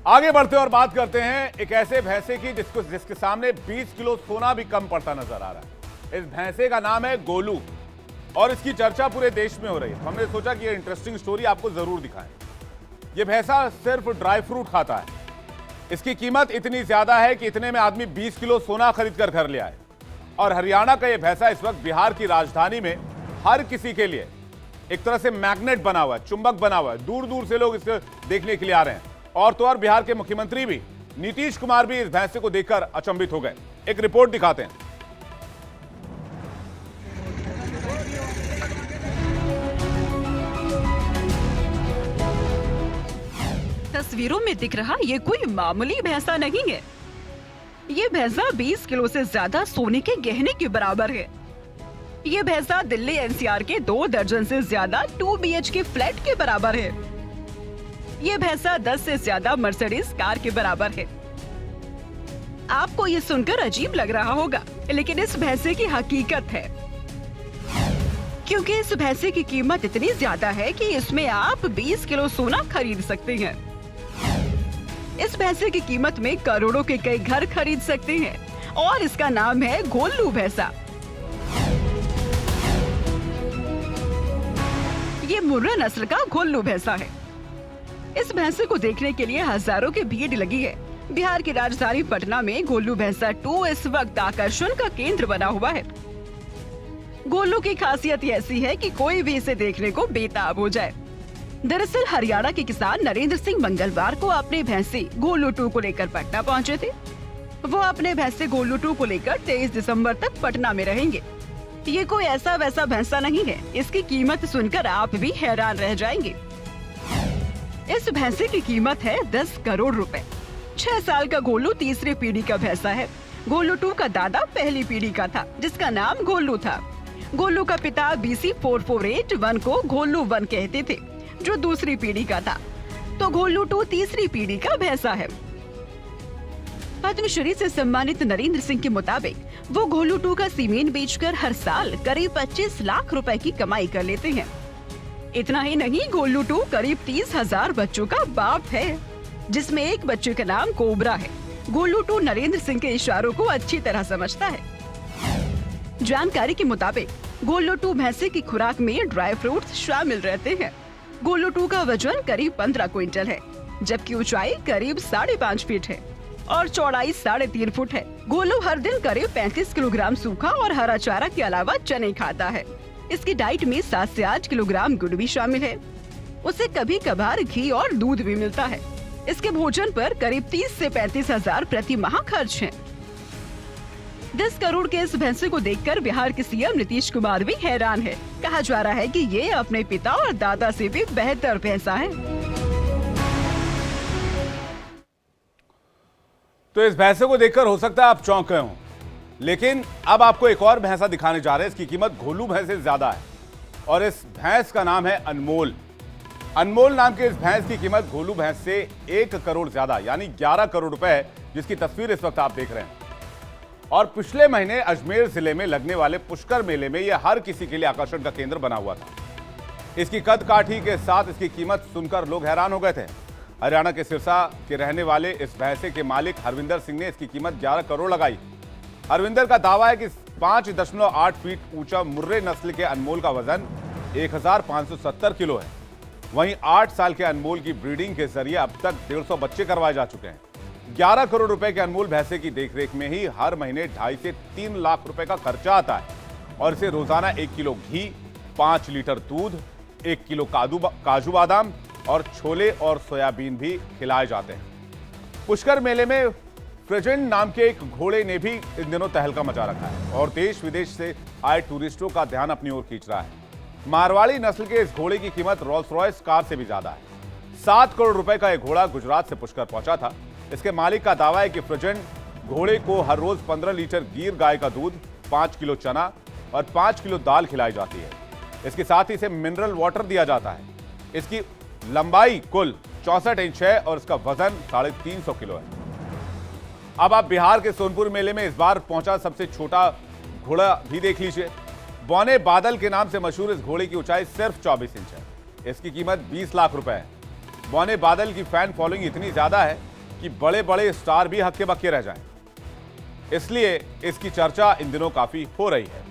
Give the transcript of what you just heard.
आगे बढ़ते और बात करते हैं एक ऐसे भैंसे की जिसके सामने 20 किलो सोना भी कम पड़ता नजर आ रहा है। इस भैंसे का नाम है गोलू और इसकी चर्चा पूरे देश में हो रही है। तो हमने सोचा कि ये इंटरेस्टिंग स्टोरी आपको जरूर दिखाएं। ये भैंसा सिर्फ ड्राई फ्रूट खाता है। इसकी कीमत इतनी ज्यादा है कि इतने में आदमी 20 किलो सोना खरीद कर घर ले आए। और हरियाणा का यह भैंसा इस वक्त बिहार की राजधानी में हर किसी के लिए एक तरह से मैग्नेट बना हुआ है, चुंबक बना हुआ है। दूर दूर से लोग इसको देखने के लिए आ रहे हैं। और तो और बिहार के मुख्यमंत्री भी नीतीश कुमार भी इस भैंसे को देखकर अचंभित हो गए। एक रिपोर्ट दिखाते हैं। तस्वीरों में दिख रहा ये कोई मामूली भैंसा नहीं है। ये भैंसा 20 किलो से ज्यादा सोने के गहने के बराबर है। ये भैंसा दिल्ली एनसीआर के 2 दर्जन से ज्यादा 2 BHK फ्लैट के बराबर है। ये भैंसा 10 से ज्यादा मर्सिडीज कार के बराबर है। आपको ये सुनकर अजीब लग रहा होगा, लेकिन इस भैंसे की हकीकत है। क्योंकि इस भैंसे की कीमत इतनी ज्यादा है कि इसमें आप 20 किलो सोना खरीद सकते हैं। इस भैंसे की कीमत में करोड़ों के कई घर खरीद सकते हैं और इसका नाम है गोलू भैंसा। ये मुर्रा नस्ल का गोलू भैंसा है। इस भैंसे को देखने के लिए हजारों की भीड़ लगी है। बिहार की राजधानी पटना में गोलू भैंसा 2 इस वक्त आकर्षण का केंद्र बना हुआ है। गोलू की खासियत ऐसी है कि कोई भी इसे देखने को बेताब हो जाए। दरअसल हरियाणा के किसान नरेंद्र सिंह मंगलवार को अपने भैंसे गोलू 2 को लेकर पटना पहुंचे थे। वो अपने भैंसे गोलू 2 को लेकर 23 दिसंबर तक पटना में रहेंगे। ये कोई ऐसा वैसा भैंसा नहीं है। इसकी कीमत सुनकर आप भी हैरान रह जाएंगे। इस भैंसे की कीमत है 10 करोड़ रुपए। 6 साल का गोलू तीसरी पीढ़ी का भैंसा है। गोलू 2 का दादा पहली पीढ़ी का था, जिसका नाम गोलू था। गोलू का पिता BC 4481 को गोलू 1 कहते थे, जो दूसरी पीढ़ी का था। तो गोलू 2 तीसरी पीढ़ी का भैंसा है। पद्मश्री से सम्मानित नरेंद्र सिंह के मुताबिक वो गोलू 2 का सीमेंट बेचकर हर साल करीब 25 लाख रुपए की कमाई कर लेते हैं। इतना ही नहीं, गोलू 2 करीब 30,000 बच्चों का बाप है, जिसमें एक बच्चे का नाम कोबरा है। गोलू 2 नरेंद्र सिंह के इशारों को अच्छी तरह समझता है। जानकारी के मुताबिक गोलू 2 भैंसे की खुराक में ड्राई फ्रूट्स शामिल रहते हैं। गोलू 2 का वजन करीब 15 क्विंटल है, जबकि ऊंचाई करीब 5.5 फीट है और चौड़ाई 3.5 फुट है। गोलू हर दिन करीब 35 किलोग्राम सूखा और हरा चारा के अलावा चने खाता है। इसकी डाइट में 7 से 8 किलोग्राम गुड़ भी शामिल है। उसे कभी कभार घी और दूध भी मिलता है। इसके भोजन पर करीब 30 से 35 हजार प्रति माह खर्च है। 10 करोड़ के इस भैंसे को देखकर बिहार के सीएम नीतीश कुमार भी हैरान है। कहा जा रहा है कि ये अपने पिता और दादा से भी बेहतर भैंसा है। तो इस भैंसे को देखकर हो सकता है आप चौंक गए हों, लेकिन अब आपको एक और भैंसा दिखाने जा रहे हैं। इसकी कीमत गोलू भैंस से ज्यादा है और इस भैंस का नाम है अनमोल। अनमोल नाम के इस भैंस की कीमत गोलू भैंस से 1 करोड़ ज्यादा यानी 11 करोड़ रुपए है, जिसकी तस्वीर इस वक्त आप देख रहे हैं। और पिछले महीने अजमेर जिले में लगने वाले पुष्कर मेले में यह हर किसी के लिए आकर्षण का केंद्र बना हुआ था। इसकी कद काठी के साथ इसकी कीमत सुनकर लोग हैरान हो गए थे। हरियाणा के सिरसा के रहने वाले इस भैंसे के मालिक हरविंदर सिंह ने इसकी कीमत 11 करोड़ लगाई। हरविंदर का दावा है कि 5.8 फीट ऊंचा मुर्रे नस्ल के अनमोल का वजन 1570 किलो है। वहीं 8 साल के अनमोल की ब्रीडिंग के जरिए अब तक 150 बच्चे करवाए जा चुके हैं। 11 करोड़ रुपए के अनमोल भैंसे की देखरेख में ही हर महीने 2.5 से 3 लाख रुपए का खर्चा आता है और इसे रोजाना 1 किलो घी, 5 लीटर दूध, 1 किलो काजू बादाम और छोले और सोयाबीन भी खिलाए जाते हैं। पुष्कर मेले में फ्रेजेंट नाम के एक घोड़े ने भी इन दिनों तहलका मचा रखा है और देश विदेश से आए टूरिस्टों का ध्यान अपनी ओर खींच रहा है। मारवाड़ी नस्ल के इस घोड़े की कीमत रोल्स रॉयस कार से भी ज्यादा है। 7 करोड़ रुपए का यह घोड़ा गुजरात से पुष्कर पहुंचा था। इसके मालिक का दावा है कि फ्रेजेंट घोड़े को हर रोज 15 लीटर गिर गाय का दूध, 5 किलो चना और 5 किलो दाल खिलाई जाती है। इसके साथ ही इसे मिनरल वाटर दिया जाता है। इसकी लंबाई कुल 64 इंच है और इसका वजन 350 किलो है। अब आप बिहार के सोनपुर मेले में इस बार पहुंचा सबसे छोटा घोड़ा भी देख लीजिए। बौने बादल के नाम से मशहूर इस घोड़े की ऊंचाई सिर्फ 24 इंच है। इसकी कीमत 20 लाख रुपए है। बौने बादल की फैन फॉलोइंग इतनी ज्यादा है कि बड़े बड़े स्टार भी हक्के बक्के रह जाएं। इसलिए इसकी चर्चा इन दिनों काफी हो रही है।